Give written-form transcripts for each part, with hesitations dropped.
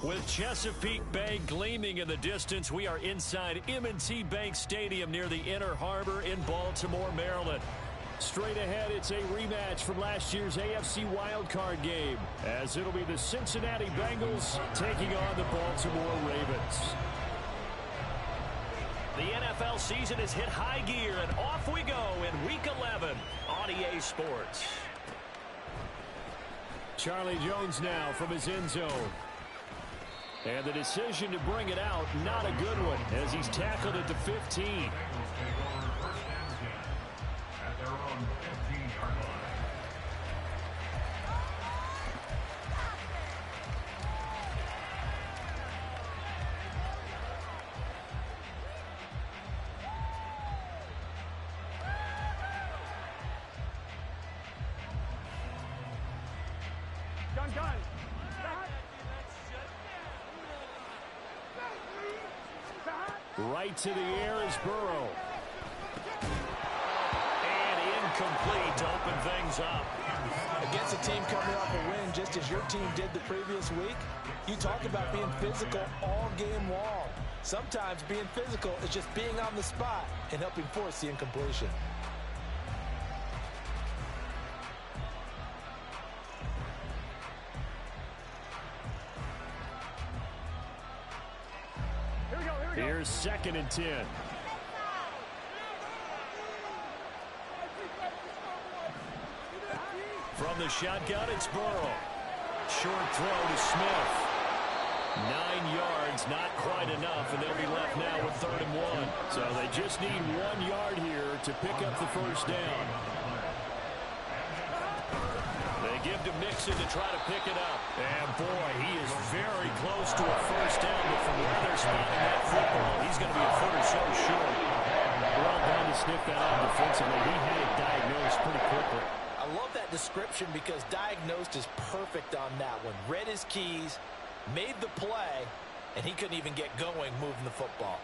With Chesapeake Bay gleaming in the distance, we are inside M&T Bank Stadium near the Inner Harbor in Baltimore, Maryland. Straight ahead, it's a rematch from last year's AFC wildcard game, as it'll be the Cincinnati Bengals taking on the Baltimore Ravens. The NFL season has hit high gear, and off we go in Week 11 on EA Sports. Charlie Jones now from his end zone. And the decision to bring it out, not a good one, as he's tackled at the 15. At their own 15-yard line. Right to the air is Burrow. And incomplete to open things up. Against a team coming off a win, just as your team did the previous week, you talk about being physical all game long. Sometimes being physical is just being on the spot and helping force the incompletion. Here's 2nd and 10. From the shotgun, it's Burrow. Short throw to Smith. 9 yards, not quite enough, and they'll be left now with 3rd and 1. So they just need 1 yard here to pick up the first down. They give to Mixon to try to pick it up. And boy, he is very close to a first down, but from where they're spotting that football, he's going to be a foot or so short. Well done to sniff that out defensively. He had it diagnosed pretty quickly. I love that description because diagnosed is perfect on that one. Read his keys, made the play, and he couldn't even get going moving the football.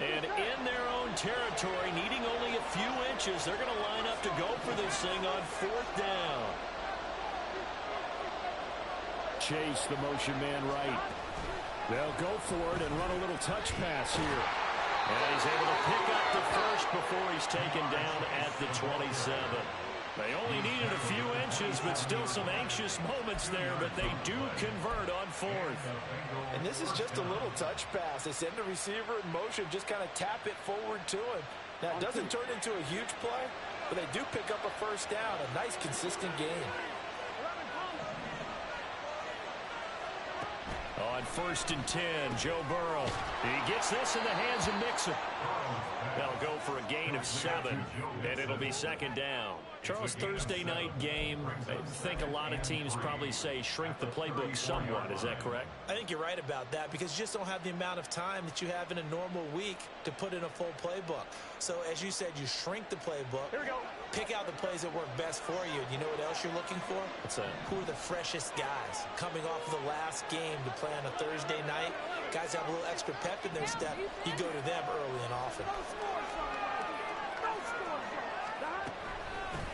And in their own territory, needing only a few inches, they're going to line up to go for this thing on 4th down. Chase the motion man right. They'll go for it and run a little touch pass here. And he's able to pick up the first before he's taken down at the 27. They only needed a few inches, but still some anxious moments there, but they do convert on 4th. And this is just a little touch pass. They send the receiver in motion, just kind of tap it forward to him. Now, it doesn't turn into a huge play, but they do pick up a first down, a nice, consistent game. On 1st and 10, Joe Burrow. He gets this in the hands of Mixon. They'll go for a gain of 7, and it'll be 2nd down. Charles, Thursday night game, I think a lot of teams probably say shrink the playbook somewhat. Is that correct? I think you're right about that because you just don't have the amount of time that you have in a normal week to put in a full playbook. So, as you said, you shrink the playbook. Here we go. Pick out the plays that work best for you. And you know what else you're looking for? What's that? Who are the freshest guys coming off of the last game to play on a Thursday night? Guys have a little extra pep in their step. You go to them early and often.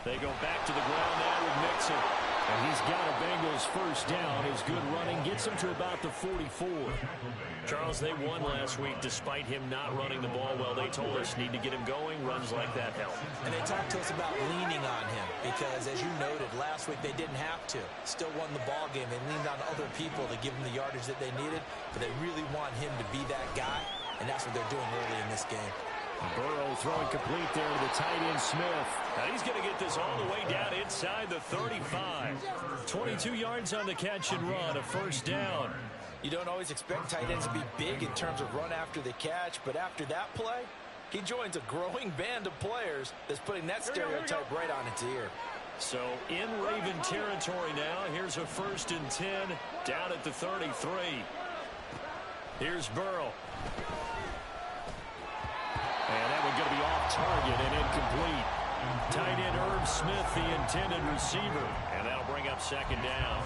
They go back to the ground now with Mixon. And he's got a Bengals first down. His good running gets him to about the 44. Charles, they won last week despite him not running the ball well. They told us need to get him going. Runs like that help. And they talked to us about leaning on him because, as you noted, last week they didn't have to. Still won the ball game. They leaned on other people to give them the yardage that they needed, but they really want him to be that guy, and that's what they're doing early in this game. Burrow throwing complete there to the tight end Smith. Now he's going to get this all the way down inside the 35. 22 yards on the catch and run, a first down. You don't always expect tight ends to be big in terms of run after the catch, but after that play, he joins a growing band of players that's putting that stereotype right on its ear. So in Raven territory now, here's a 1st and 10 down at the 33. Here's Burrow. And that one going to be off target and incomplete. Tight end Irv Smith, the intended receiver. And that'll bring up 2nd down.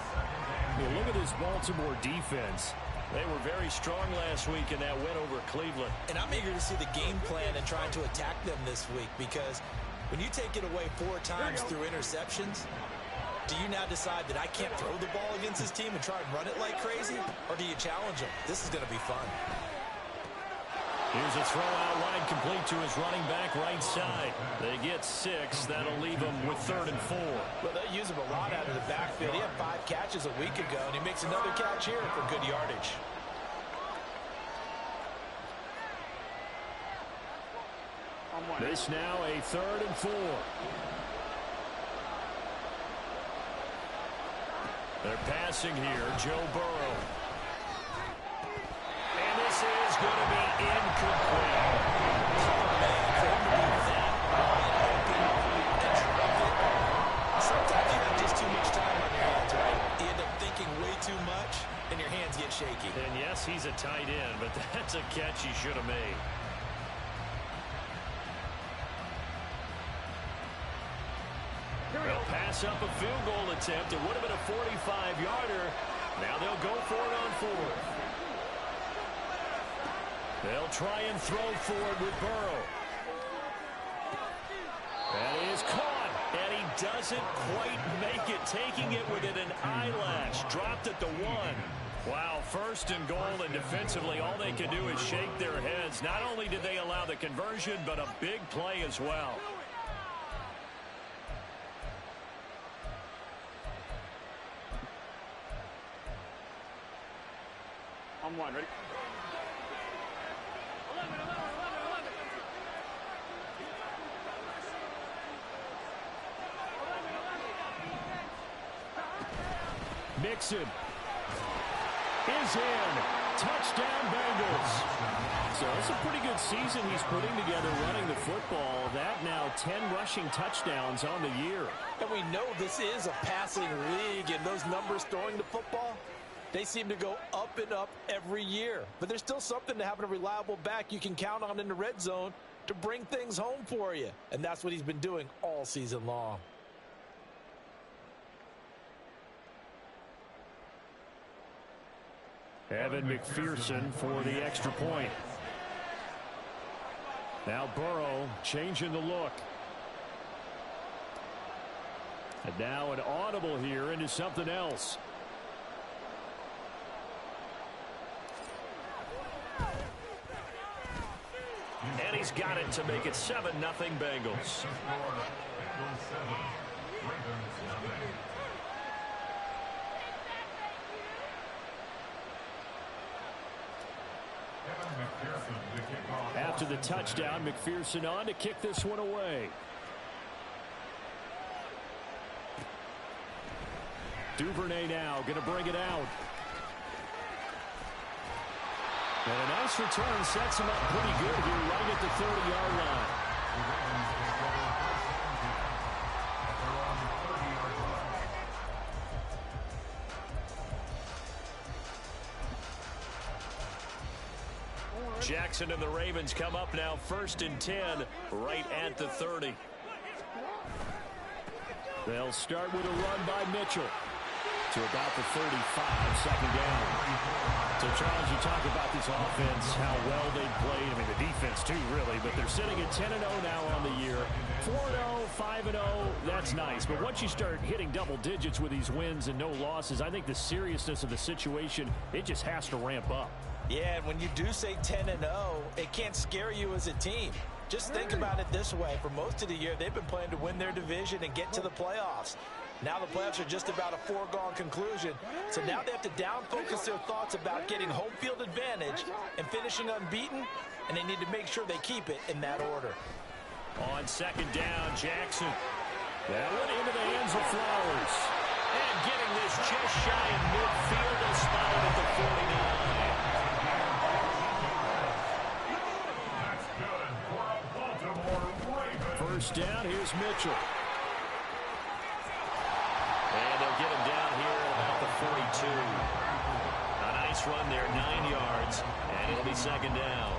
Look at this Baltimore defense. They were very strong last week in that win over Cleveland. And I'm eager to see the game plan and trying to attack them this week because when you take it away 4 times through interceptions, Do you now decide that I can't throw the ball against this team and try and run it like crazy? Or do you challenge them? This is going to be fun. Here's a throw out wide, complete to his running back right side. They get 6. That'll leave him with 3rd and 4. Well, they use him a lot out of the backfield. He had 5 catches a week ago, and he makes another catch here for good yardage. This now a 3rd and 4. They're passing here, Joe Burrow. And this is going to be incomplete. Sometimes you have just too much time on your hands, right? You end up thinking way too much, and your hands get shaky. And yes, he's a tight end, but that's a catch he should have made. They'll pass up a field goal attempt. It would have been a 45-yarder. Now they'll go for it on 4th. They'll try and throw for it with Burrow. That is caught, and he doesn't quite make it, taking it within an eyelash. Dropped at the 1. Wow, 1st and goal, and defensively all they can do is shake their heads. Not only did they allow the conversion, but a big play as well. On 1, ready? Mixon is in. Touchdown, Bengals. So it's a pretty good season he's putting together running the football. That now 10 rushing touchdowns on the year. And we know this is a passing league, and those numbers throwing the football, they seem to go up and up every year. But there's still something to having a reliable back you can count on in the red zone to bring things home for you. And that's what he's been doing all season long. Evan McPherson for the extra point. Now Burrow changing the look. And now an audible here into something else. And he's got it to make it 7-0 Bengals. After the touchdown, McPherson on to kick this one away. Duvernay now going to bring it out. And a nice return sets him up pretty good here right at the 30-yard line. Jackson and the Ravens come up now 1st and 10 right at the 30. They'll start with a run by Mitchell to about the 35, 2nd down. So, Charles, you talk about this offense, how well they played. I mean, the defense, too, really. But they're sitting at 10-0 now on the year. 4-0, 5-0, that's nice. But once you start hitting double digits with these wins and no losses, I think the seriousness of the situation, it just has to ramp up. Yeah, and when you do say 10-0, it can't scare you as a team. Just think about it this way. For most of the year, they've been playing to win their division and get to the playoffs. Now the playoffs are just about a foregone conclusion. So now they have to down-focus their thoughts about getting home field advantage and finishing unbeaten, and they need to make sure they keep it in that order. On 2nd down, Jackson. That went into the hands of Flowers. And getting this just shy of midfield and spotted at the 49. First down, here's Mitchell. And they'll get him down here at about the 42. A nice run there, 9 yards, and it'll be 2nd down.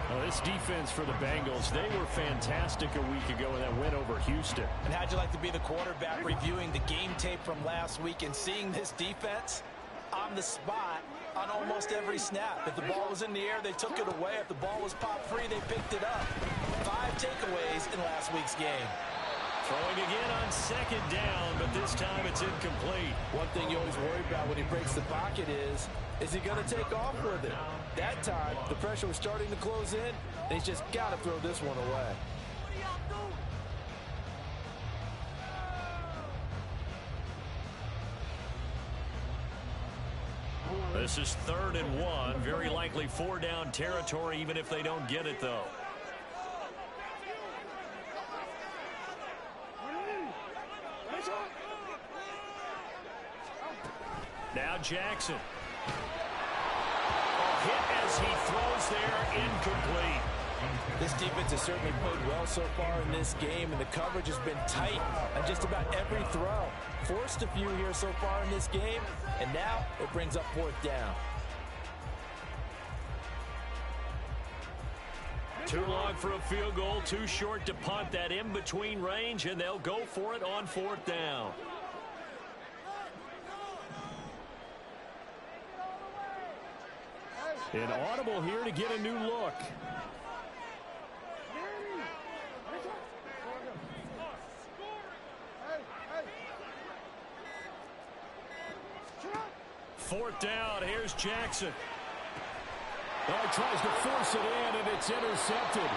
Well, this defense for the Bengals, they were fantastic a week ago in that win over Houston. And how'd you like to be the quarterback reviewing the game tape from last week and seeing this defense on the spot on almost every snap? If the ball was in the air, they took it away. If the ball was popped free, they picked it up. 5 takeaways in last week's game. Throwing again on second down, but this time it's incomplete. One thing you always worry about when he breaks the pocket is he going to take off with it? That time, the pressure was starting to close in, and he's just got to throw this one away. This is 3rd and 1. Very likely 4-down territory, even if they don't get it, though. Now Jackson. Hit as he throws there, incomplete. This defense has certainly played well so far in this game, and the coverage has been tight on just about every throw. Forced a few here so far in this game, and now it brings up 4th down. Too long for a field goal, too short to punt. That in-between range, and they'll go for it on 4th down. An audible here to get a new look. Fourth down, here's Jackson. He tries to force it in, and it's intercepted.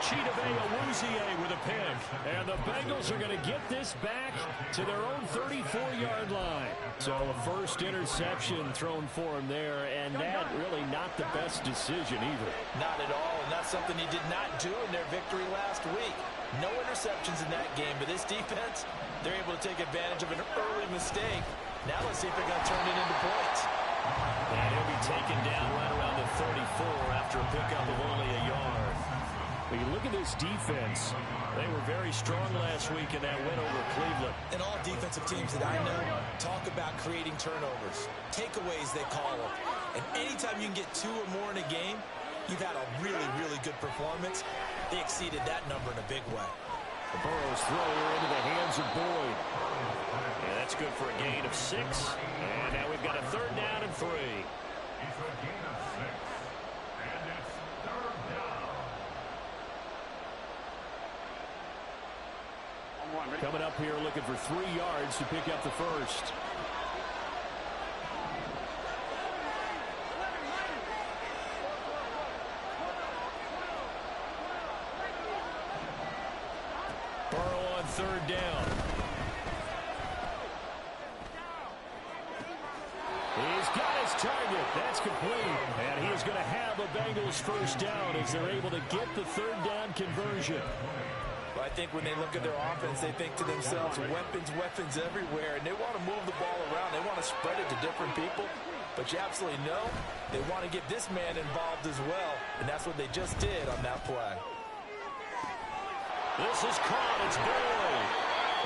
Chidobe Awuzie with a pick. And the Bengals are going to get this back to their own 34-yard line. So a first interception thrown for him there, and that really not the best decision either. Not at all, and that's something he did not do in their victory last week. No interceptions in that game, but this defense, they're able to take advantage of an early mistake. Now let's see if they're going to turn it into points. And he'll be taken down right around the 34 after a pickup of only a yard. When you look at this defense, they were very strong last week in that win over Cleveland. And all defensive teams that I know talk about creating turnovers. Takeaways, they call them. And anytime you can get 2 or more in a game, you've had a really, really good performance. They exceeded that number in a big way. The Burrows throw into the hands of Boyd. And that's good for a gain of 6. And now we've got a 3rd down and 3. It's a gain of 6. And it's 3rd down. Coming up here looking for 3 yards to pick up the first. Burrow on 3rd down. He's got his target. That's complete. And he is going to have a Bengals first down as they're able to get the 3rd down conversion. Well, I think when they look at their offense, they think to themselves, weapons everywhere, and they want to move the ball around. They want to spread it to different people, but you absolutely know they want to get this man involved as well, and that's what they just did on that play. This is caught. It's Boyd.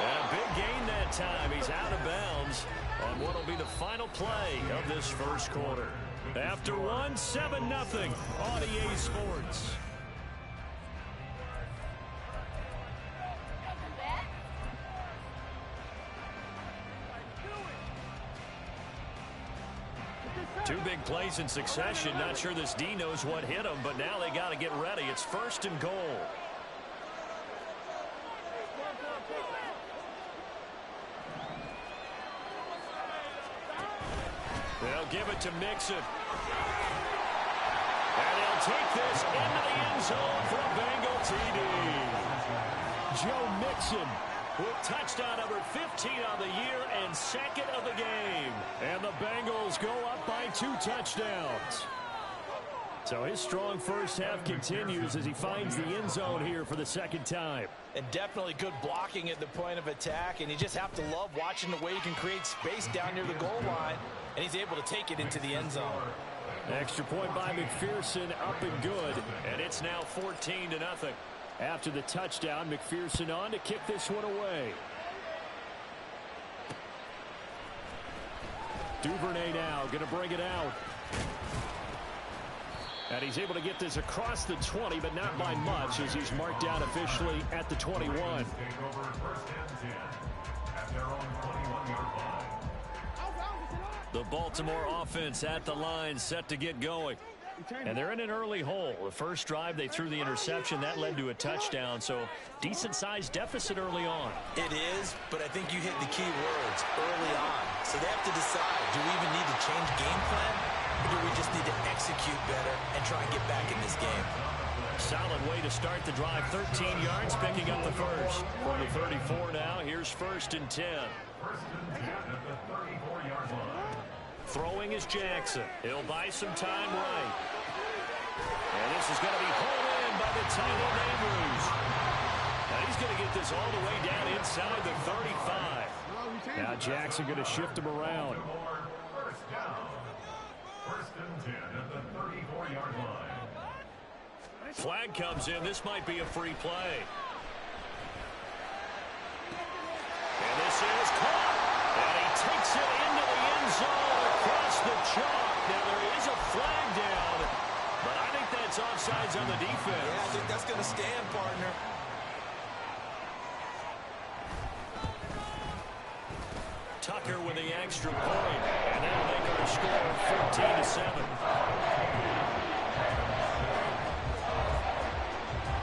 And a big gain that time. He's out of bounds on what will be the final play of this first quarter. After one, 7-0 on EA Sports. Two big plays in succession. Not sure this D knows what hit him, but now they got to get ready. It's 1st and goal. They'll give it to Mixon. And they'll take this into the end zone for a Bengal TD. Joe Mixon with touchdown number 15 on the year and 2nd of the game. And the Bengals go up by 2 touchdowns. So his strong first half continues as he finds the end zone here for the 2nd time. And definitely good blocking at the point of attack, and you just have to love watching the way he can create space down near the goal line, and he's able to take it into the end zone. Extra point by McPherson, up and good, and it's now 14-0. After the touchdown, McPherson on to kick this one away. Duvernay now going to bring it out. And he's able to get this across the 20, but not by much, as he's marked down officially at the 21. Take over 1st and 10 at their own 21-yard line. The Baltimore offense at the line, set to get going. And they're in an early hole. The first drive, they threw the interception. That led to a touchdown. So decent-sized deficit early on. It is, but I think you hit the key words early on. So they have to decide, do we even need to change game plan? Or do we just need to execute better and try and get back in this game? Solid way to start the drive. 13 yards, picking up the first. From the 34 now, here's 1st and 10. First and 10 at the 34-yard line. Throwing is Jackson. He'll buy some time right. And this is going to be hauled in by the tight end Andrews. Now he's going to get this all the way down inside the 35. Now Jackson going to shift him around. First down. First and 10 at the 34-yard line. Flag comes in. This might be a free play. And this is caught. And he takes it into the end zone across the chalk. Now there is a flag down, but I think that's offsides on the defense. Yeah, I think that's going to stand, partner. Tucker with the extra point, and that'll make our score 14-7.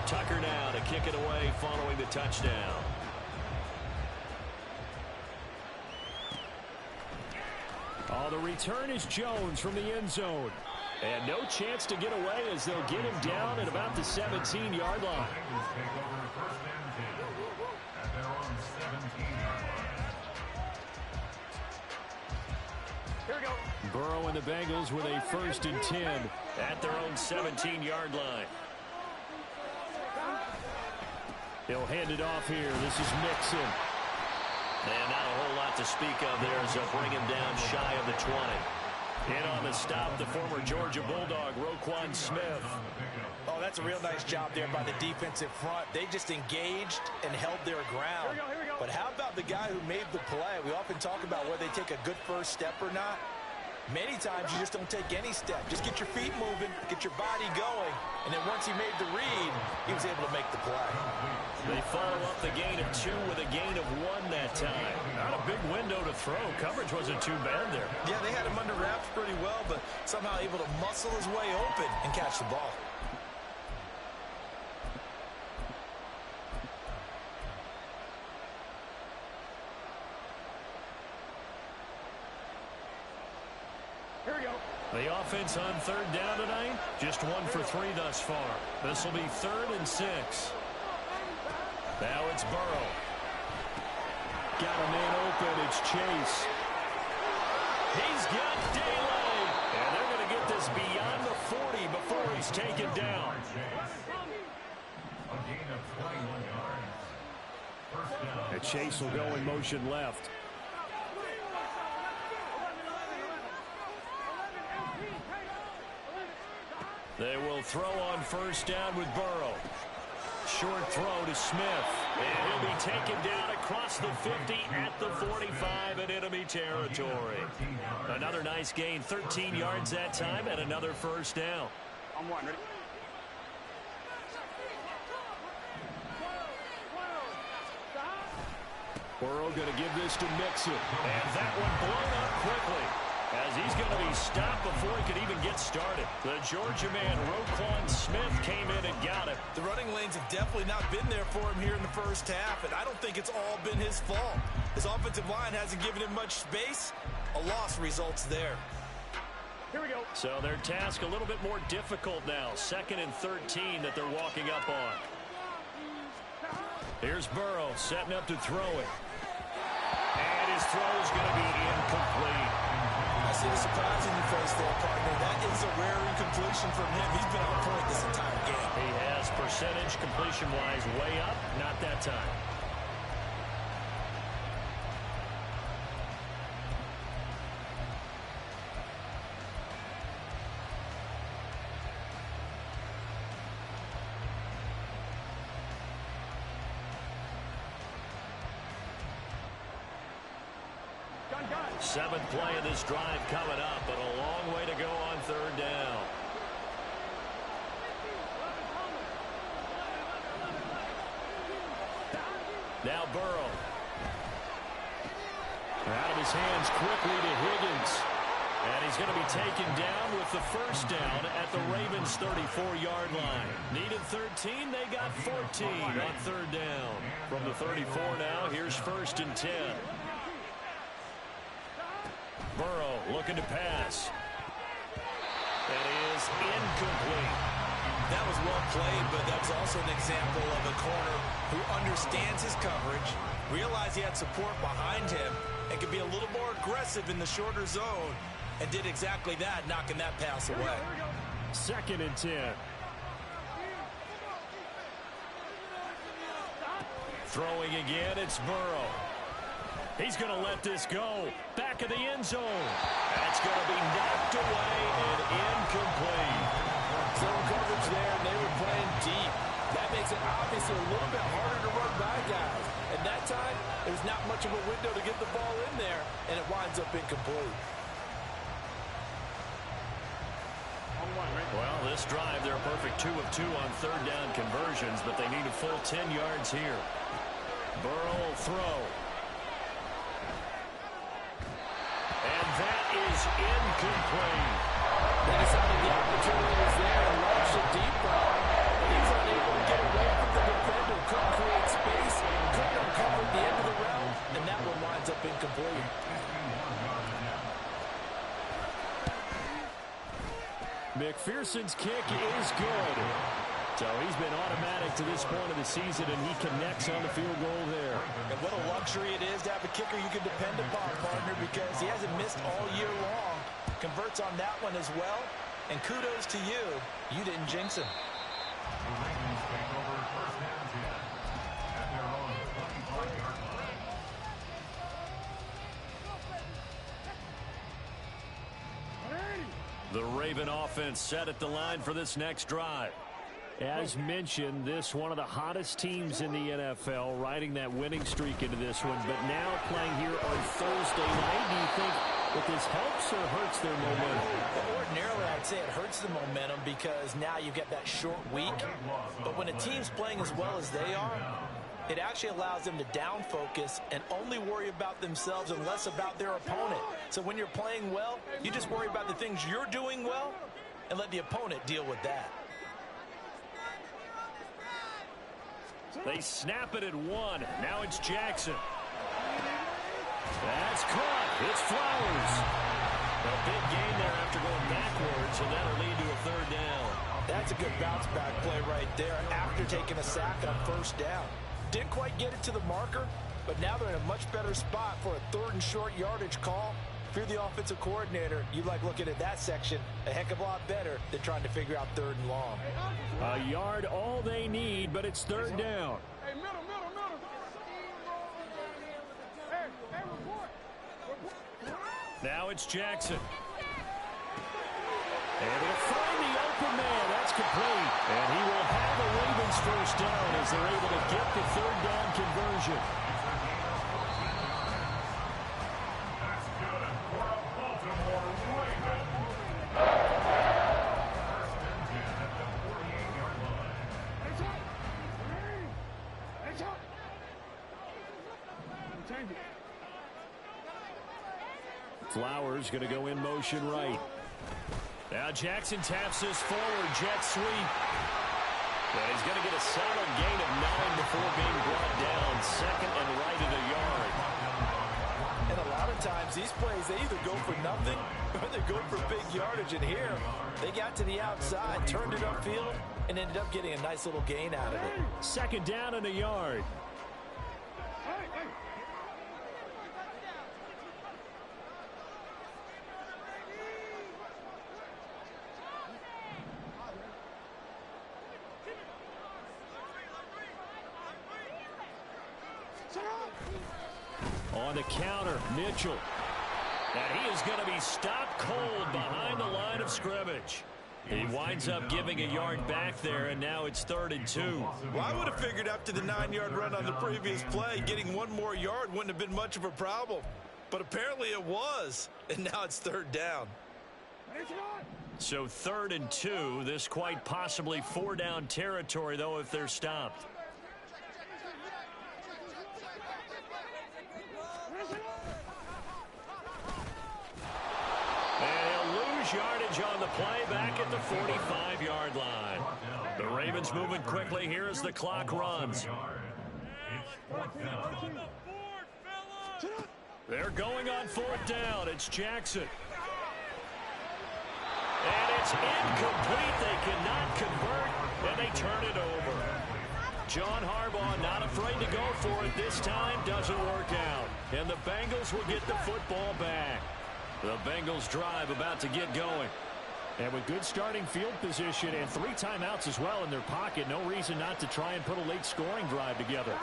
Tucker now to kick it away following the touchdown. Oh, the return is Jones from the end zone. And no chance to get away as they'll get him down at about the 17-yard line. Bengals take over first and 10 at their own 17-yard line. Here we go. Burrow and the Bengals with a 1st and 10. At their own 17-yard line. He'll hand it off here. This is Mixon. And not a whole lot to speak of there as they'll bring him down shy of the 20. In on the stop, the former Georgia Bulldog, Roquan Smith. Oh, that's a real nice job there by the defensive front. They just engaged and held their ground. Here we go. But how about the guy who made the play? We often talk about whether they take a good first step or not. Many times you just don't take any step. Just get your feet moving, get your body going, and then once he made the read, he was able to make the play. They follow up the gain of 2 with a gain of 1 that time. Not a big window to throw. Coverage wasn't too bad there. Yeah, they had him under wraps pretty well, but somehow able to muscle his way open and catch the ball. The offense on 3rd down tonight, just 1 for 3 thus far. This will be 3rd and 6. Now it's Burrow. Got a man open. It's Chase. He's got daylight. And they're going to get this beyond the 40 before he's taken down. A gain of 21 yards. First down. And Chase will go in motion left. They will throw on 1st down with Burrow. Short throw to Smith. And he'll be taken down across the 50 at the 45 in enemy territory. Another nice gain, 13 yards that time, and another 1st down. I'm one, ready? Burrow going to give this to Mixon. And that one blown up quickly, as he's going to be stopped before he could even get started. The Georgia man, Roquan Smith, came in and got him. The running lanes have definitely not been there for him here in the first half, and I don't think it's all been his fault. His offensive line hasn't given him much space. A loss results there. Here we go. So their task a little bit more difficult now. 2nd and 13 that they're walking up on. Here's Burrow setting up to throw it. And his throw's going to be incomplete. I see the surprise in your face there, partner. That is a rare incompletion from him. He's been on point this entire game. He has percentage completion-wise way up. Not that time. Seventh play of this drive coming up, but a long way to go on 3rd down. Now Burrow. Out of his hands quickly to Higgins. And he's going to be taken down with the first down at the Ravens' 34-yard line. Needed 13, they got 14 on third down. From the 34 now, here's first and 10. Burrow looking to pass. That is incomplete. That was well played, but that's also an example of a corner who understands his coverage, realized he had support behind him, and could be a little more aggressive in the shorter zone, and did exactly that, knocking that pass away. Second and 10. Throwing again, it's Burrow. He's going to let this go. Back of the end zone. That's going to be knocked away and incomplete. Zone coverage there, and they were playing deep. That makes it obviously a little bit harder to run by guys. And that time, there's not much of a window to get the ball in there, and it winds up incomplete. Well, this drive, they're a perfect 2 of 2 on third down conversions, but they need a full 10 yards here. Burrow will throw. And that is incomplete. They decided the opportunity was there and launched a deep ball. He's unable to get away from the defender. Couldn't create space. Couldn't uncover at the end of the route. And that one winds up incomplete. McPherson's kick is good. So he's been automatic to this point of the season, and he connects on the field goal there. And what a luxury it is to have a kicker you can depend upon, partner, because he hasn't missed all year long. Converts on that one as well. And kudos to you. You didn't jinx him. The Ravens take over first and 10 at their own 25-yard line. The Raven offense set at the line for this next drive. As mentioned, this one of the hottest teams in the NFL, riding that winning streak into this one, but now playing here on Thursday night. Do you think that this helps or hurts their momentum? Well, ordinarily, I'd say it hurts the momentum because now you get that short week. But when a team's playing as well as they are, it actually allows them to down focus and only worry about themselves and less about their opponent. So when you're playing well, you just worry about the things you're doing well and let the opponent deal with that. They snap it at 1. Now it's Jackson. That's caught. It's Flowers. A big gain there after going backwards, and that'll lead to a third down. That's a good bounce back play right there after taking a sack on first down. Didn't quite get it to the marker, but now they're in a much better spot for a third and short yardage call. If you're the offensive coordinator, you like looking at that section a heck of a lot better than trying to figure out third and long. A yard all they need, but it's third down. Hey, middle. Hey, report. Now it's Jackson. And he'll find the open man. That's complete. And he will have the Ravens first down as they're able to get the third down conversion. That's good for a Baltimore Raven. First and 10 at the 48-yard line. Hey, Chuck. Change it. Flowers going to go in motion right. Now Jackson taps this forward, jet sweep. And he's going to get a solid gain of 9 before being brought down. Second and right at a yard. And a lot of times, these plays, they either go for nothing or they go for big yardage. And here, they got to the outside, turned it upfield, and ended up getting a nice little gain out of it. Second down and a yard. Hey. On the counter, Mitchell. And he is going to be stopped cold behind the line of scrimmage. He winds up giving a yard back there, and now it's 3rd and 2. Well, I would have figured after the 9-yard run on the previous play, getting one more yard wouldn't have been much of a problem. But apparently it was, and now it's 3rd down. So 3rd and 2, this quite possibly 4-down territory, though, if they're stopped. And lose yardage on the play back at the 45-yard line. The Ravens moving quickly here as the clock runs. They're going on fourth down. It's Jackson. And it's incomplete. They cannot convert, and they turn it over. John Harbaugh not afraid to go for it this time. Doesn't work out. And the Bengals will get the football back. The Bengals drive about to get going. And with good starting field position and 3 timeouts as well in their pocket, no reason not to try and put a late scoring drive together.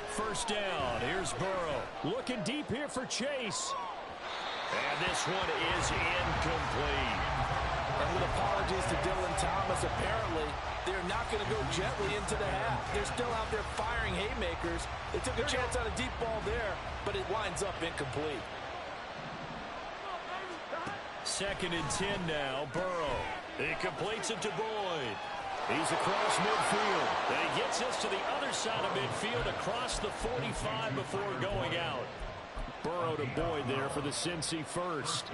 First down. Here's Burrow. Looking deep here for Chase. And this one is incomplete. And with apologies to Dylan Thomas, apparently they're not going to go gently into the half. They're still out there firing haymakers. They took a chance on a deep ball there, but it winds up incomplete. Second and 10 now. Burrow. He completes it to Boyd. He's across midfield. And he gets us to the other side of midfield across the 45 before going out. Burrow to Boyd there for the Cincy first.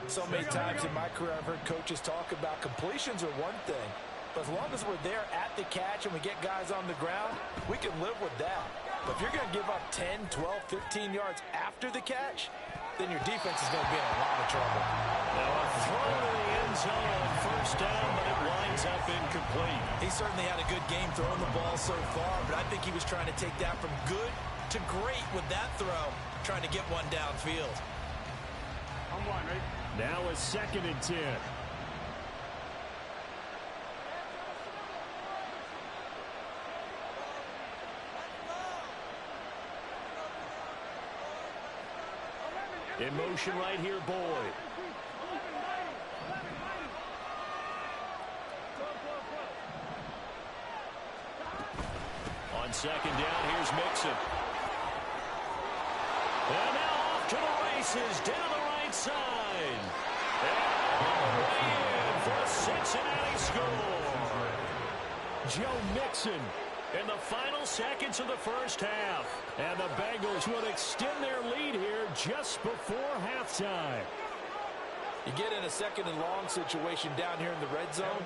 So many times in my career I've heard coaches talk about completions are one thing, but as long as we're there at the catch and we get guys on the ground, we can live with that. But if you're going to give up 10, 12, 15 yards after the catch, then your defense is going to be in a lot of trouble. Now a throw to the end zone on first down, but it winds up incomplete. He certainly had a good game throwing the ball so far, but I think he was trying to take that from good to great with that throw, trying to get one downfield. I'm one, right? Now a second and 10. In motion right here, Boyd. On second down, here's Mixon. And now off to the races, down the right side. And way in for a Cincinnati score. Joe Mixon In the final seconds of the first half. and the Bengals would extend their lead here just before halftime. You get in a second and long situation down here in the red zone,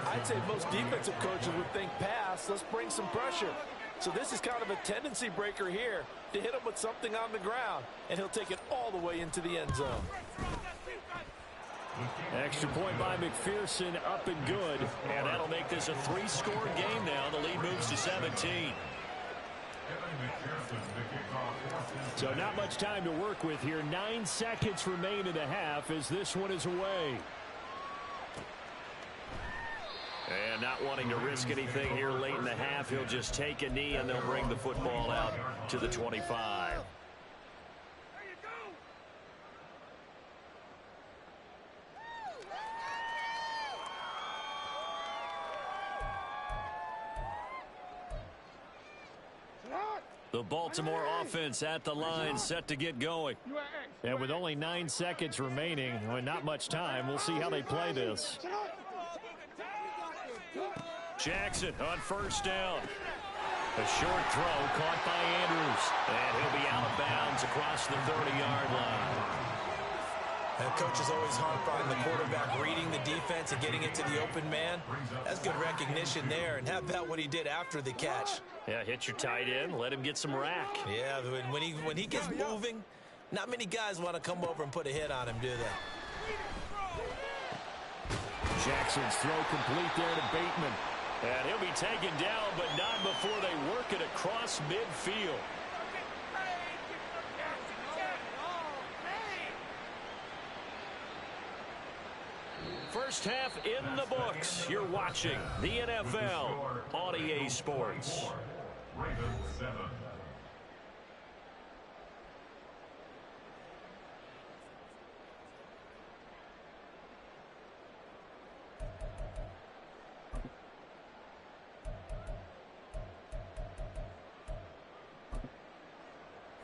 I'd say most defensive coaches would think pass, let's bring some pressure. So this is kind of a tendency breaker here to hit him with something on the ground, and he'll take it all the way into the end zone. Extra point by McPherson, up and good. And that'll make this a 3-score game now. The lead moves to 17. So not much time to work with here. 9 seconds remain in the half as this one is away. And not wanting to risk anything here late in the half, he'll just take a knee and they'll bring the football out to the 25. The Baltimore offense at the line, set to get going. And with only 9 seconds remaining, and not much time, we'll see how they play this. Jackson on first down. A short throw caught by Andrews. And he'll be out of bounds across the 30-yard line. And coaches always harp on the quarterback reading the defense and getting it to the open man. That's good recognition there. And how about what he did after the catch? Yeah, hit your tight end, let him get some rack. Yeah, when he gets moving, not many guys want to come over and put a hit on him, do they? Jackson's throw complete there to Bateman. And he'll be taken down, but not before they work it across midfield. First half in the books. You're watching the NFL on EA Sports. Ravens 7.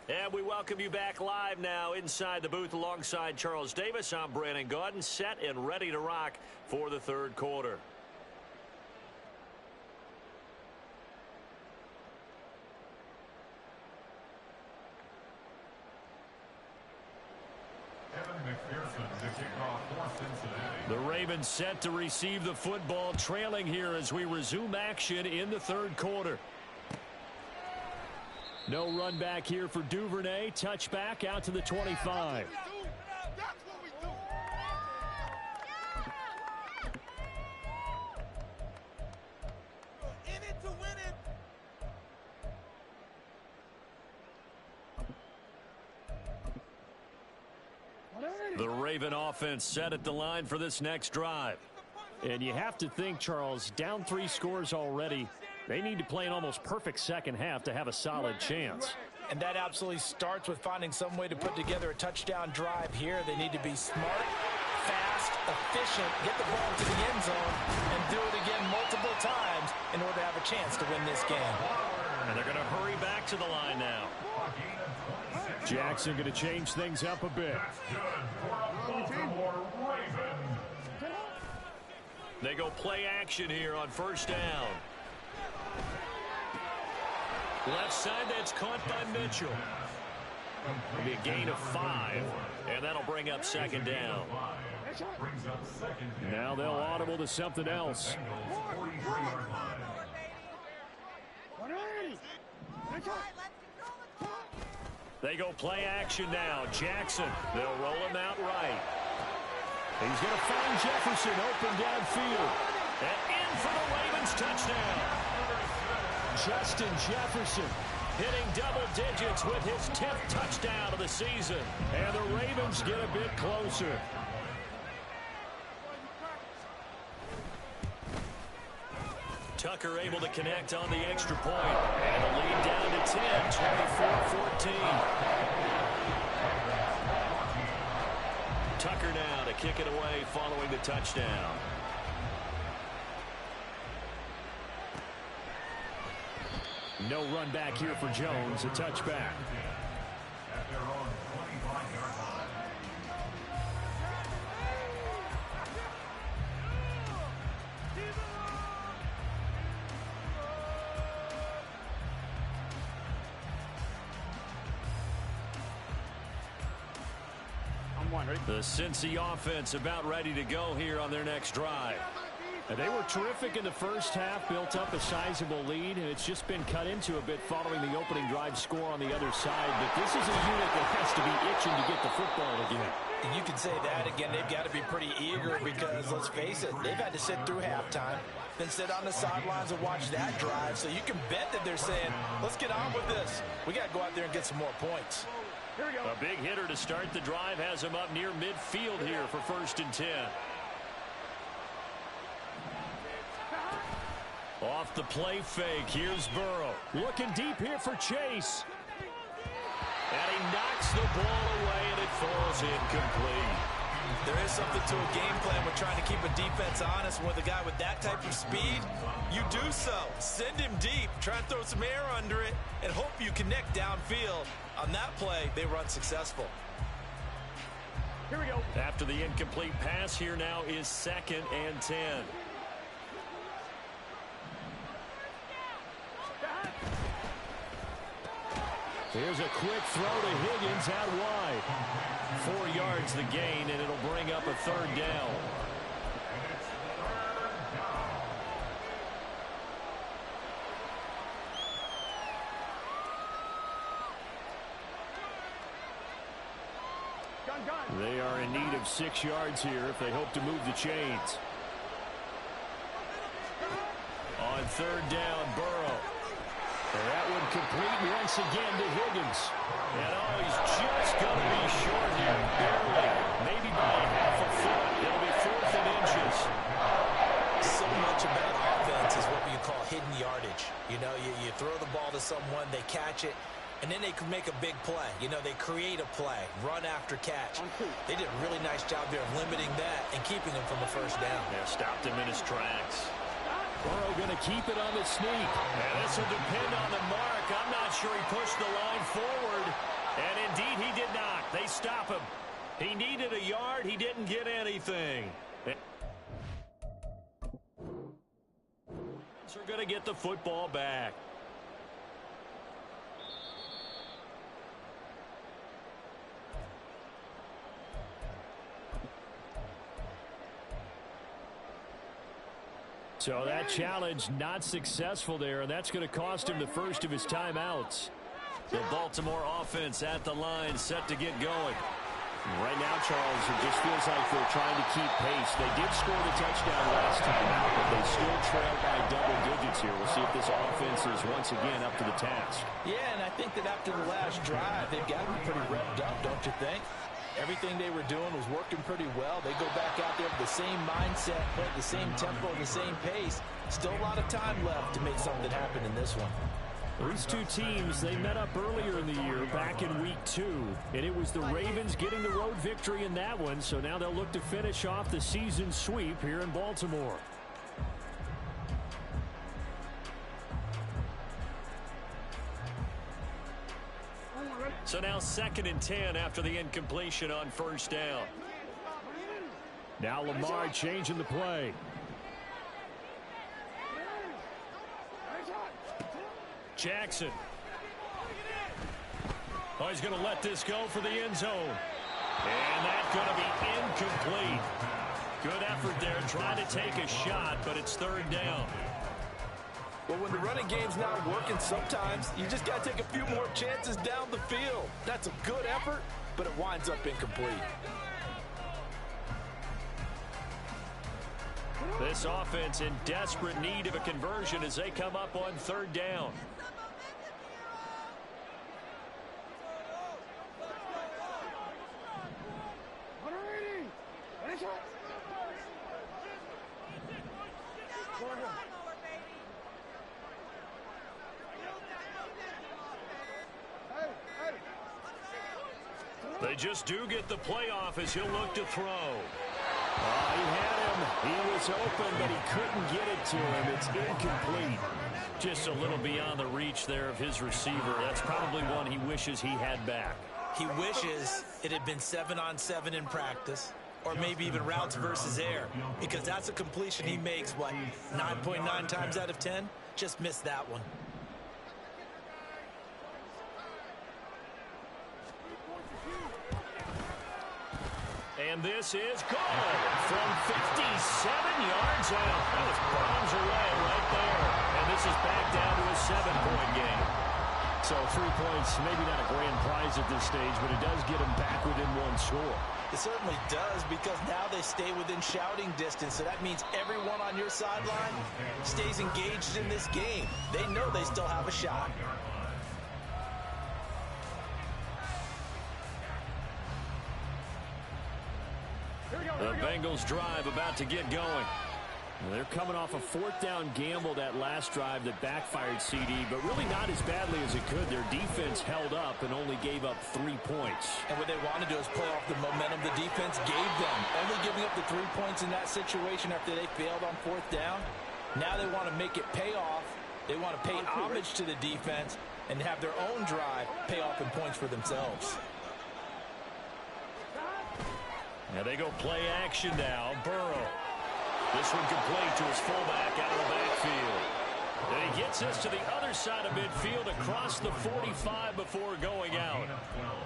And we welcome you back live now inside the booth alongside Charles Davis. I'm Brandon Gaudin, set and ready to rock for the third quarter. Kevin McPherson. Pearson to kick off for Cincinnati. The Ravens set to receive the football, trailing here as we resume action in the third quarter. No run back here for Duvernay. Touchback out to the 25. The Raven offense set at the line for this next drive. And you have to think, Charles, down 3 scores already. They need to play an almost perfect second half to have a solid chance. And that absolutely starts with finding some way to put together a touchdown drive here. They need to be smart, fast, efficient, get the ball to the end zone, and do it again multiple times in order to have a chance to win this game. And they're going to hurry back to the line now. Jackson going to change things up a bit. They go play action here on first down. Left side, that's caught by Mitchell. It'll be a gain of 5, and that'll bring up second down. Now they'll audible to something else. They go play action now. Jackson, they'll roll him out right. He's going to find Jefferson open downfield. And in for the Ravens touchdown. Justin Jefferson hitting double digits with his 10th touchdown of the season. And the Ravens get a bit closer. Tucker able to connect on the extra point. And the lead down to 10, 24-14. Tucker now to kick it away following the touchdown. No run back here for Jones, a touchback. At their own 25-yard line. The Cincy offense about ready to go here on their next drive. They were terrific in the first half, built up a sizable lead, and it's just been cut into a bit following the opening drive score on the other side. But this is a unit that has to be itching to get the football again. And you can say that again. They've got to be pretty eager because, let's face it, they've had to sit through halftime, then sit on the sidelines and watch that drive. So you can bet that they're saying, let's get on with this. We got to go out there and get some more points. A big hitter to start the drive has him up near midfield here for 1st and 10. Off the play fake, here's Burrow. Looking deep here for Chase. And he knocks the ball away, and it falls incomplete. There is something to a game plan with trying to keep a defense honest. With a guy with that type of speed, you do so. Send him deep, try and throw some air under it, and hope you connect downfield. On that play, they run successful. Here we go. After the incomplete pass, here now is 2nd and 10. Here's a quick throw to Higgins out wide. 4 yards the gain, and it'll bring up a 3rd down. They are in need of 6 yards here if they hope to move the chains. On 3rd down, Burrow. And that one complete once again to Higgins. And he's just going to be short here, barely, maybe by half a foot. It'll be 4th and inches. So much about offense is what you call hidden yardage. You know, you throw the ball to someone, they catch it, and then they can make a big play. You know, they create a play, run after catch. They did a really nice job there of limiting that and keeping him from a 1st down. Yeah, stopped him in his tracks. Burrow going to keep it on the sneak. And this will depend on the mark. I'm not sure he pushed the line forward. And indeed, he did not. They stop him. He needed a yard. He didn't get anything. They're going to get the football back. So that challenge not successful there, and that's going to cost him the first of his timeouts. The Baltimore offense at the line, set to get going. Right now, Charles, it just feels like they're trying to keep pace. They did score the touchdown last time out, but they still trail by double digits here. We'll see if this offense is once again up to the task. Yeah, and I think that after the last drive, they've got to be pretty revved up, don't you think? Everything they were doing was working pretty well. They go back out there with the same mindset, play at the same tempo, the same pace. Still a lot of time left to make something happen in this one. These two teams, they met up earlier in the year, back in week 2, and it was the Ravens getting the road victory in that one, so now they'll look to finish off the season sweep here in Baltimore. So now 2nd and 10 after the incompletion on first down. Now Lamar changing the play. Jackson. Oh, he's going to let this go for the end zone. And that's going to be incomplete. Good effort there, trying to take a shot, but it's 3rd down. Well, when the running game's not working, sometimes you just got to take a few more chances down the field. That's a good effort, but it winds up incomplete. This offense in desperate need of a conversion as they come up on 3rd down. They just do get the playoff as he'll look to throw. He had him. He was open, but he couldn't get it to him. It's incomplete. Just a little beyond the reach there of his receiver. That's probably one he wishes he had back. He wishes it had been 7-on-7 in practice, or maybe even routes versus air, because that's a completion he makes, what, 9.9 times out of 10? Just missed that one. And this is good from 57 yards out. That was bombs away right there. And this is back down to a 7-point game. So 3 points, maybe not a grand prize at this stage, but it does get them back within one score. It certainly does, because now they stay within shouting distance, so that means everyone on your sideline stays engaged in this game. They know they still have a shot. The Bengals drive about to get going. They're coming off a 4th down gamble that last drive that backfired CD, but really not as badly as it could. Their defense held up and only gave up 3 points. And what they want to do is play off the momentum the defense gave them. Only giving up the 3 points in that situation after they failed on 4th down. Now they want to make it pay off. They want to pay homage to the defense and have their own drive pay off in points for themselves. Now they go play action now. Burrow. This one complete to his fullback out of the backfield. And he gets us to the other side of midfield across the 45 before going out.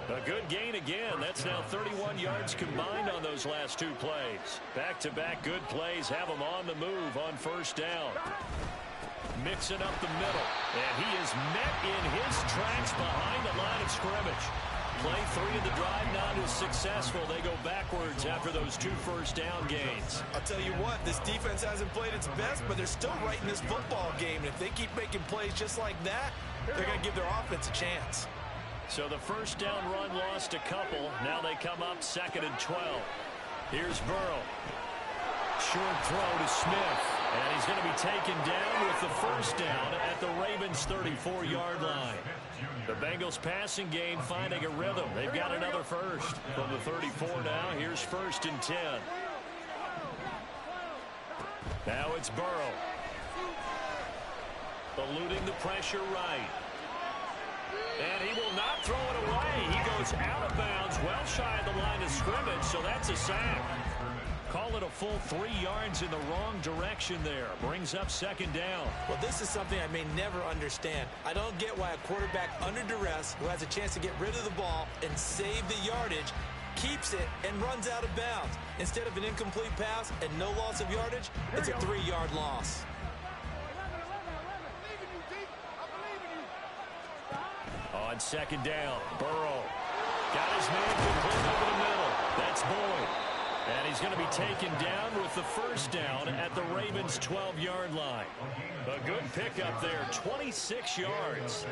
A good gain again. That's now 31 yards combined on those last 2 plays. Back-to-back good plays have him on the move on 1st down. Mixing up the middle. And he is met in his tracks behind the line of scrimmage. Play 3 of the drive not as successful. They go backwards after those 2 first down gains. I'll tell you what, this defense hasn't played its best, but they're still right in this football game. And if they keep making plays just like that, they're going to give their offense a chance. So the 1st down run lost a couple. Now they come up 2nd and 12. Here's Burrow. Short throw to Smith. And he's going to be taken down with the 1st down at the Ravens' 34-yard line. The Bengals passing game finding a rhythm. They've got another first from the 34 now. Here's 1st and 10. Now it's Burrow. Eluding the pressure right. And he will not throw it away. He goes out of bounds, well shy of the line of scrimmage, so that's a sack. Call it a full 3 yards in the wrong direction there. Brings up 2nd down. Well, this is something I may never understand. I don't get why a quarterback under duress who has a chance to get rid of the ball and save the yardage keeps it and runs out of bounds. Instead of an incomplete pass and no loss of yardage, it's a 3-yard loss. On second down, Burrow got his man complete over the middle. That's Boyd. And he's going to be taken down with the first down at the Ravens' 12-yard line. A good pickup there, 26 yards.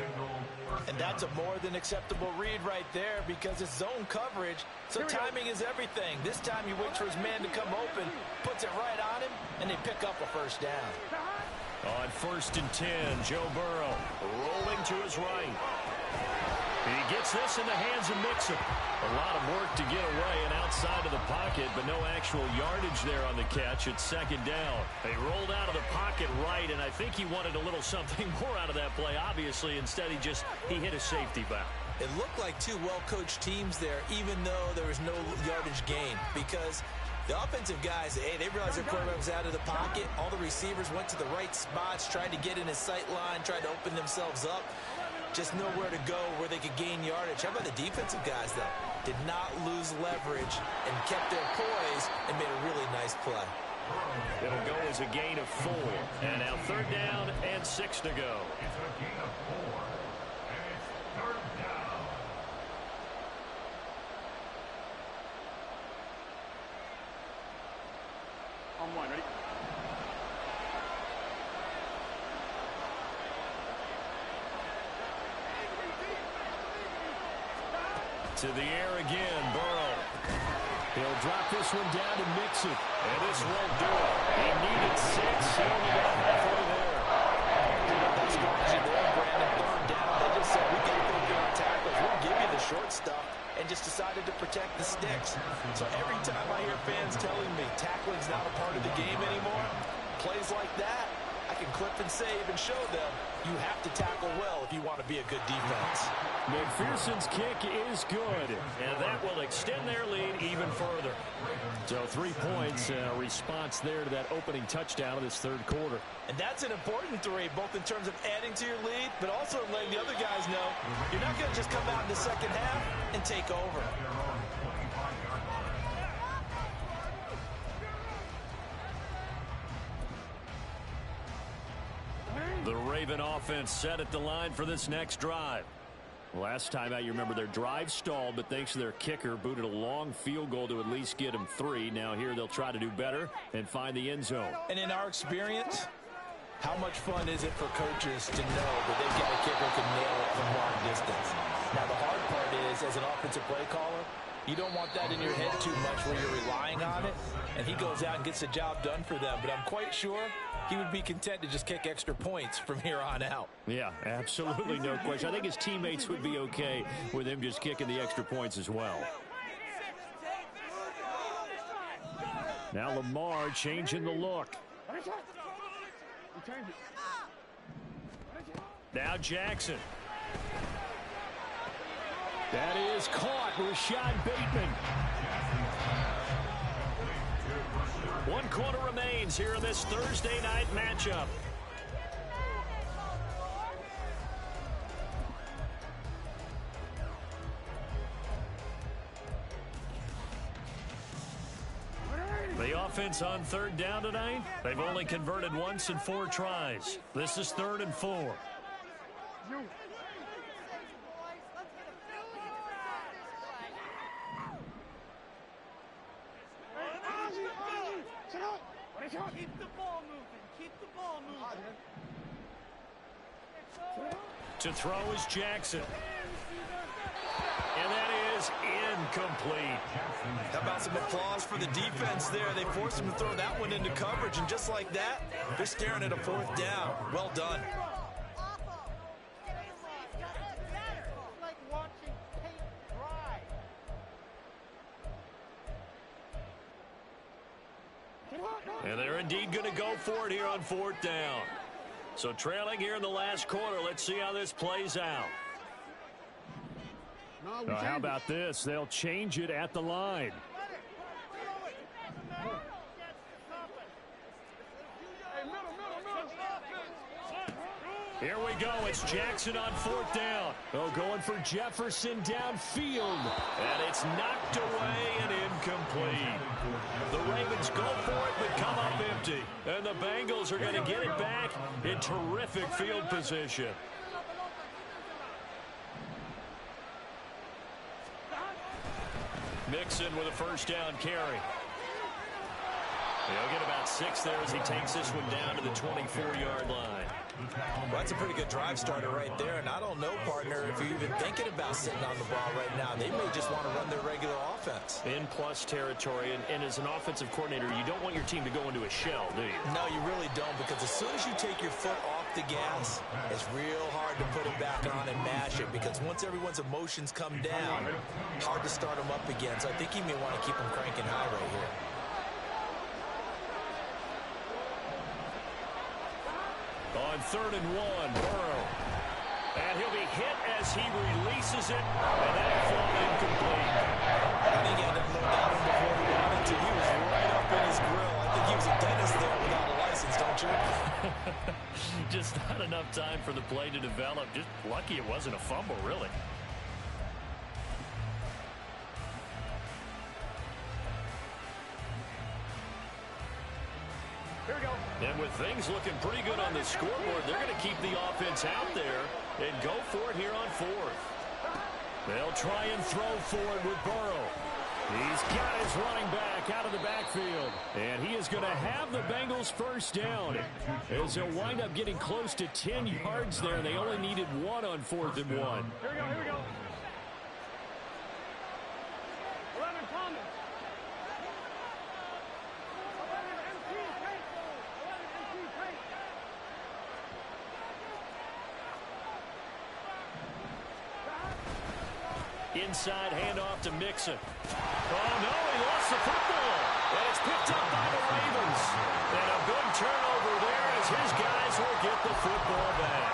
And that's a more than acceptable read right there because it's zone coverage, so timing is everything. This time he waits for his man to come open, puts it right on him, and they pick up a first down. On 1st and 10, Joe Burrow rolling to his right. He gets this in the hands of Mixon. A lot of work to get away and outside of the pocket, but no actual yardage there on the catch. It's second down. They rolled out of the pocket right, and I think he wanted a little something more out of that play, obviously. Instead, he hit a safety back. It looked like two well-coached teams there, even though there was no yardage gain, because the offensive guys, hey, they realized their quarterback was out of the pocket. All the receivers went to the right spots, tried to get in his sight line, tried to open themselves up. Just nowhere to go where they could gain yardage. How about the defensive guys, though? Did not lose leverage and kept their poise and made a really nice play. It'll go as a gain of 4. And now 3rd down and 6 to go. It's a gain of 4. And it's 3rd down. On 1, ready? To the air again, Burrow. He'll drop this one down to Mixon. And this won't do it. He needed 6. He only got halfway there. That's strategy there, Brandon. 3rd down. They just said, we got to go get our tackles. We'll give you the short stuff. And just decided to protect the sticks. So every time I hear fans telling me tackling's not a part of the game anymore, plays like that, I can clip and save and show them you have to tackle well if you want to be a good defense. McPherson's kick is good, and that will extend their lead even further. So 3 points, response there to that opening touchdown of this 3rd quarter. And that's an important 3, both in terms of adding to your lead, but also letting the other guys know you're not going to just come out in the second half and take over. The Raven offense set at the line for this next drive. Last time out, you remember their drive stalled, but thanks to their kicker, booted a long field goal to at least get them 3. Now here they'll try to do better and find the end zone. And in our experience, how much fun is it for coaches to know that they've got a kicker who can nail it from long distance? Now the hard part is, as an offensive play caller, you don't want that in your head too much where you're relying on it, and he goes out and gets the job done for them. But I'm quite sure he would be content to just kick extra points from here on out. Yeah, absolutely no question. I think his teammates would be okay with him just kicking the extra points as well. Now Lamar changing the look. Now Jackson. That is caught. Rashad Bateman. 1 quarter remains here in this Thursday night matchup. The offense on 3rd down tonight, they've only converted once in 4 tries. This is 3rd and 4. Keep the ball moving. Keep the ball moving. To throw is Jackson. And that is incomplete. How about some applause for the defense there? They forced him to throw that one into coverage, and just like that, they're staring at a 4th down. Well done. And they're indeed going to go for it here on 4th down. So trailing here in the last quarter. Let's see how this plays out. How about this? They'll change it at the line. Here we go. It's Jackson on 4th down. Oh, going for Jefferson downfield. And it's knocked away and incomplete. The Ravens go for it but come up empty. And the Bengals are going to get it back in terrific field position. Mixon with a 1st down carry. He'll get about 6 there as he takes this one down to the 24-yard line. Well, that's a pretty good drive starter right there. And I don't know, partner, if you're even thinking about sitting on the ball right now. They may just want to run their regular offense. In plus territory. And as an offensive coordinator, you don't want your team to go into a shell, do you? No, you really don't. Because as soon as you take your foot off the gas, it's real hard to put it back on and mash it. Because once everyone's emotions come down, hard to start them up again. So I think you may want to keep them cranking high right here. On 3rd and 1, Burrow. And he'll be hit as he releases it. And that'll fall incomplete. I think he had to load that one before he wanted to. He was right up in his grill. I think he was a dentist there without a license, don't you? Just not enough time for the play to develop. Just lucky it wasn't a fumble, really. Here we go. And with things looking pretty good on the scoreboard, they're going to keep the offense out there and go for it here on 4th. They'll try and throw for it with Burrow. He's got his running back out of the backfield. And he is going to have the Bengals 1st down. As they'll wind up getting close to 10 yards there. They only needed 1 on 4th and 1. Here we go, here we go. 11 Thomas. 11 MT Tank. 11 MT Tank. Inside handoff to Mixon. Oh, no, he lost the football. And it's picked up by the Ravens. And a big turnover there as his guys will get the football back.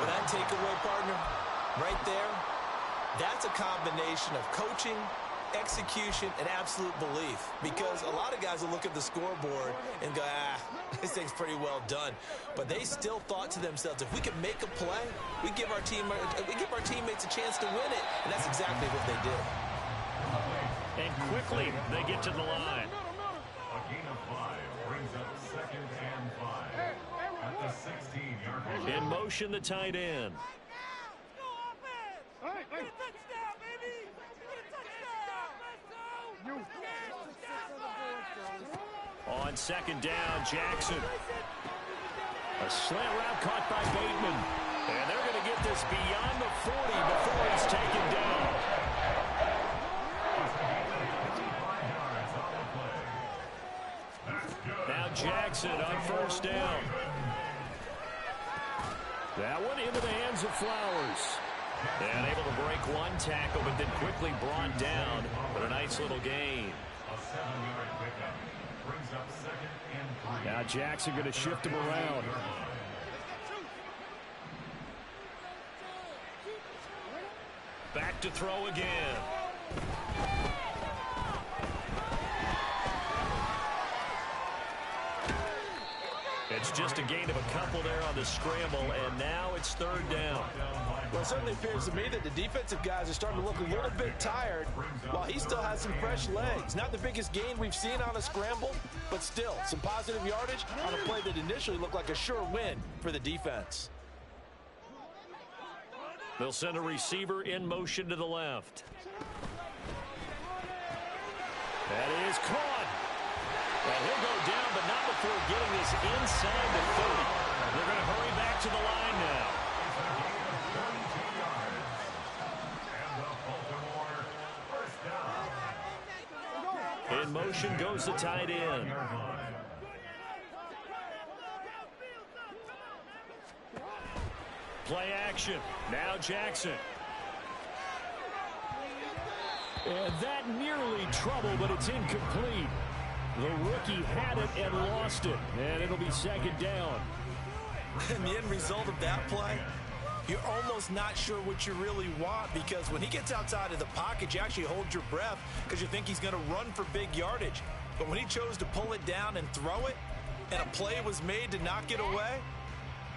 With that takeaway, partner, right there, that's a combination of coaching, execution, and absolute belief. Because a lot of guys will look at the scoreboard and go, this thing's pretty well done. But they still thought to themselves, if we can make a play, we give our teammates a chance to win it. And that's exactly what they did. And quickly, they get to the line. A gain of 5 brings up 2nd and 5 at the 16-yard line. In motion, the tight end. All right, get a touchdown, baby. Get a touchdown. On 2nd down, Jackson. A slant route caught by Bateman. And they're going to get this beyond the 40 before he's taken down. Now Jackson on 1st down. That one into the hands of Flowers. And able to break 1 tackle, but then quickly brought down with a nice little gain. A 7-yard pickup brings up 2nd and 3. Now Jackson going to shift him around. Back to throw again. It's just a gain of a couple there on the scramble, and now it's 3rd down. Well, it certainly appears to me that the defensive guys are starting to look a little bit tired while he still has some fresh legs. Not the biggest gain we've seen on a scramble, but still some positive yardage on a play that initially looked like a sure win for the defense. They'll send a receiver in motion to the left. That is caught. And he'll go down, but not before getting this inside the 30. They're going to hurry back to the line now. In motion goes the tight end. Play action. Now Jackson. And that nearly trouble, but it's incomplete. The rookie had it and lost it. And it'll be 2nd down. And the end result of that play, you're almost not sure what you really want, because when he gets outside of the pocket, you actually hold your breath because you think he's going to run for big yardage. But when he chose to pull it down and throw it, and a play was made to knock it away,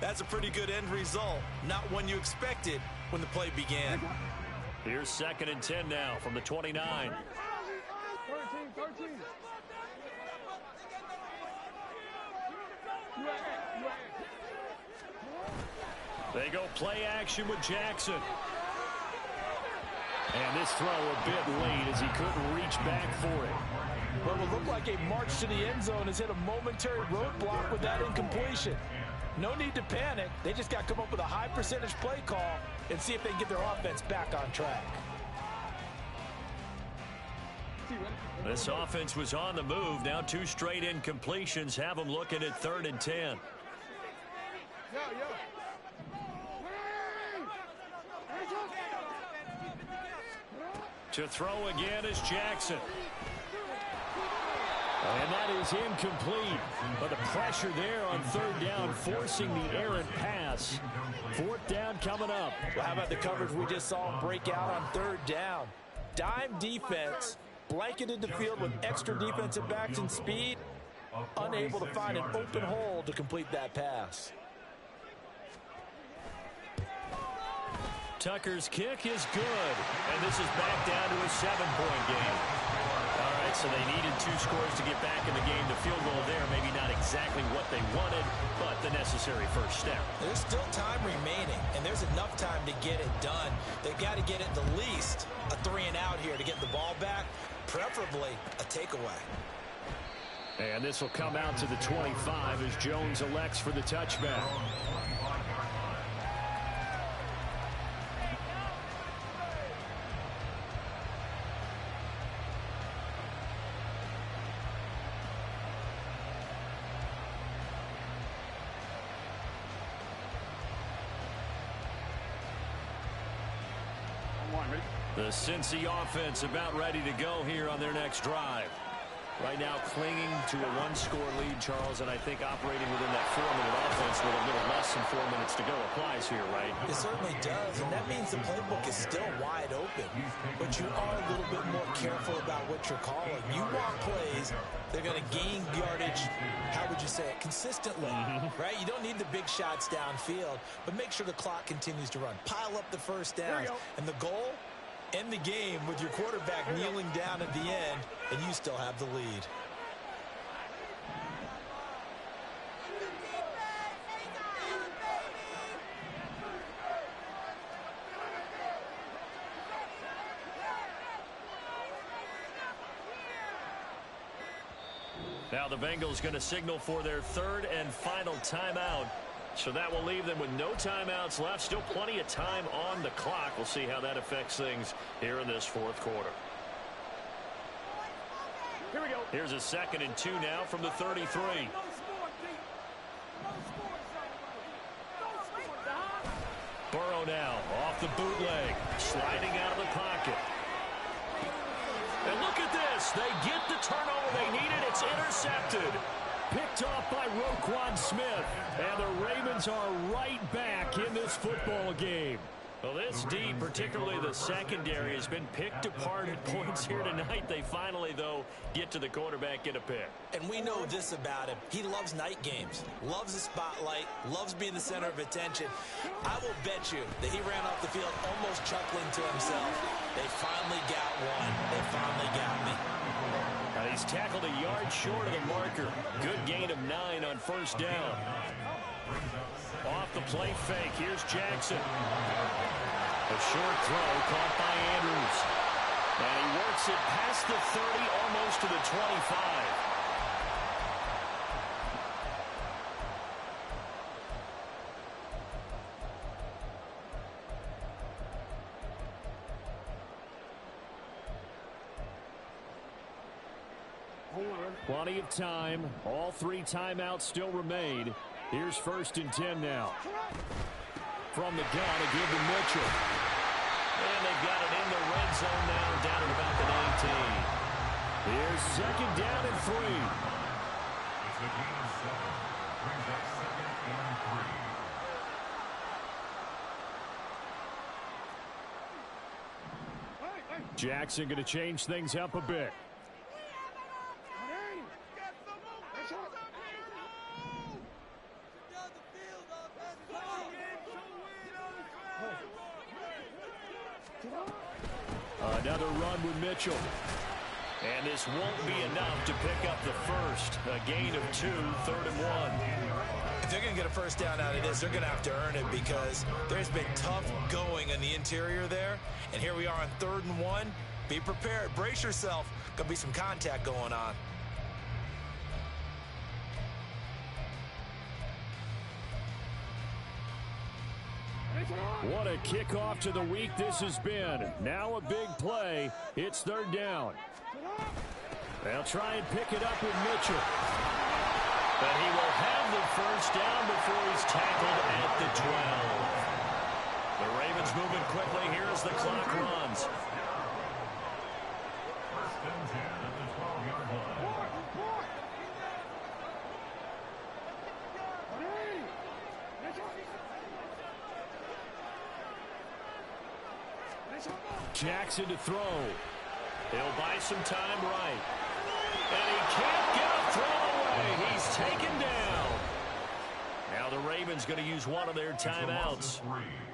That's a pretty good end result. Not one you expected when the play began. Here's 2nd and 10 now from the 29. 13. They go play action with Jackson. And this throw a bit late as he couldn't reach back for it. What would look like a march to the end zone has hit a momentary roadblock with that incompletion. No need to panic. They just got to come up with a high percentage play call and see if they can get their offense back on track. This offense was on the move. Now 2 straight incompletions have them looking at 3rd and 10. To throw again is Jackson. And that is incomplete. But the pressure there on 3rd down, forcing the errant pass. 4th down coming up. Well, how about the coverage we just saw break out on 3rd down? Dime defense, blanketed the field with extra defensive backs and speed, unable to find an open hole to complete that pass. Tucker's kick is good. And this is back down to a 7-point game. All right, so they needed 2 scores to get back in the game. The field goal there, maybe not exactly what they wanted, but the necessary first step. There's still time remaining, and there's enough time to get it done. They've got to get at the least a 3 and out here to get the ball back, preferably a takeaway. And this will come out to the 25 as Jones elects for the touchback. The Cincy offense about ready to go here on their next drive. Right now clinging to a 1-score lead, Charles, and I think operating within that 4-minute offense with a little less than 4 minutes to go applies here, right? It certainly does, and that means the playbook is still wide open. But you are a little bit more careful about what you're calling. You want plays they're going to gain yardage, how would you say it, consistently, right? You don't need the big shots downfield, but make sure the clock continues to run. Pile up the first downs, and the goal, end the game with your quarterback kneeling down at the end, and you still have the lead. Now the Bengals going to signal for their 3rd and final timeout. So that will leave them with no timeouts left. Still plenty of time on the clock. We'll see how that affects things here in this 4th quarter. Here we go. Here's a 2nd and 2 now from the 33. Burrow now off the bootleg, sliding out of the pocket. And look at this. They get the turnover they needed. It's intercepted. Picked off by Roquan Smith. And the Ravens are right back in this football game. Well, this D, particularly the secondary, has been picked apart at points here tonight. They finally, though, get to the quarterback, get a pick. And we know this about him. He loves night games, loves the spotlight, loves being the center of attention. I will bet you that he ran off the field almost chuckling to himself. They finally got one. They finally got me. He's tackled a yard short of the marker. Good gain of 9 on first down. Off the play fake. Here's Jackson. A short throw caught by Andrews. And he works it past the 30, almost to the 25. Plenty of time. All 3 timeouts still remain. Here's 1st and 10 now. From the gun, a give to Mitchell. And they've got it in the red zone now, down at about the 19. Here's 2nd down and 3. It's the gain of 7. Brings up 2nd and 3. Jackson going to change things up a bit. Another run with Mitchell. And this won't be enough to pick up the first. A gain of 2, 3rd and 1. If they're going to get a first down out of this, they're going to have to earn it because there's been tough going in the interior there. And here we are on 3rd and 1. Be prepared. Brace yourself. Going to be some contact going on. What a kickoff to the week this has been. Now a big play. It's 3rd down. They'll try and pick it up with Mitchell. But he will have the first down before he's tackled at the 12. The Ravens moving quickly here as the clock runs. First and 10 at the 12-yard line. Jackson to throw. He'll buy some time right. And he can't get a throw away. He's taken down. Now the Ravens going to use one of their timeouts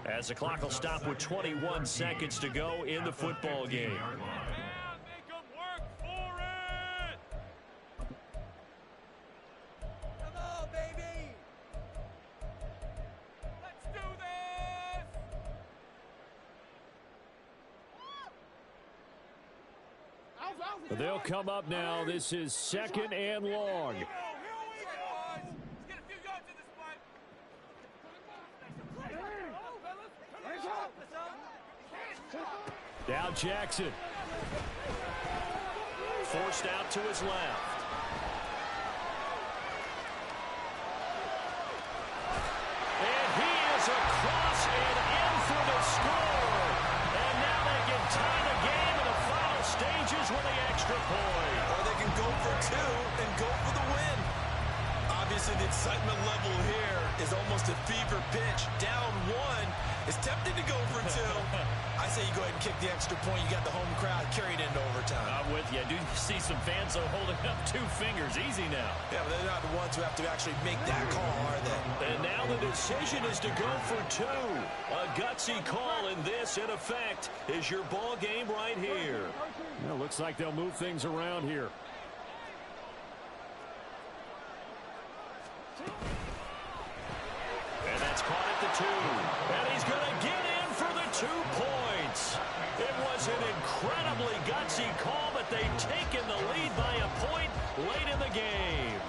as the clock will stop with 21 seconds to go in the football game. Make them work for it! Come on, baby! Let's do this! They'll come up now. This is 2nd and long. Here we go! Let's get a few yards in this play. Now Jackson. Forced out to his left. And he is across and in for the score. And now they can tie the game in the final stages with the extra point. Or they can go for 2 and go for the win. Obviously, the excitement level here is almost a fever pitch. Down 1 is tempted to go for 2. I say you go ahead and kick the extra point. You got the home crowd carried into overtime. I'm with you. I do see some fans are holding up 2 fingers. Easy now. Yeah, but they're not the ones who have to actually make that call, are they? And now the decision is to go for 2. A gutsy call, and this, in effect, is your ball game right here. Well, looks like they'll move things around here. And that's caught at the 2. And he's going to get in for the 2 points. It was an incredibly gutsy call, but they've taken the lead by a point late in the game.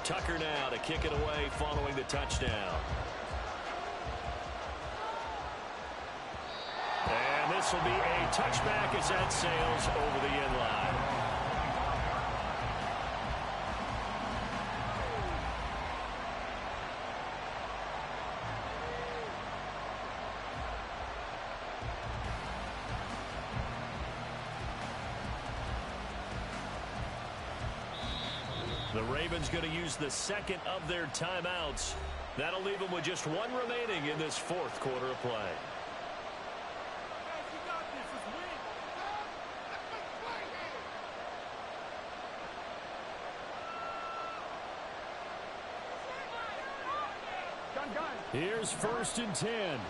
Tucker now to kick it away following the touchdown. And this will be a touchback as that sails over the end line. The Ravens going to use the second of their timeouts. That'll leave them with just 1 remaining in this 4th quarter of play. Here's 1st and 10.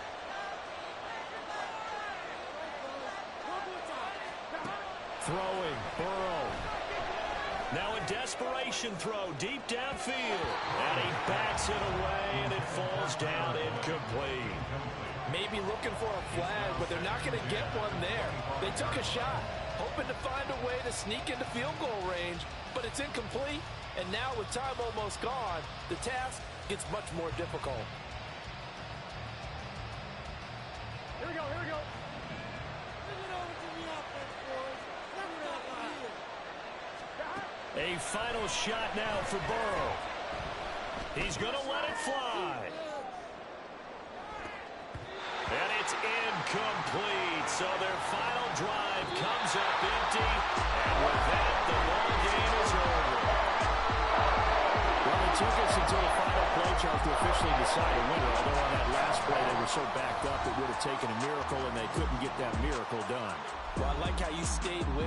Throwing, Burrow. Now a desperation throw deep downfield. And he bats it away, and it falls down incomplete. Maybe looking for a flag, but they're not going to get one there. They took a shot, hoping to find a way to sneak into field goal range, but it's incomplete. And now with time almost gone, the task gets much more difficult. Here we go, here we go. A final shot now for Burrow. He's going to let it fly. And it's incomplete. So their final drive comes up empty. And with that, the ball game is over. Well, it took us until the final play chart to officially decide a winner. Although on that last play they were so backed up it would have taken a miracle, and they couldn't get that miracle done. Well, I like how you stayed with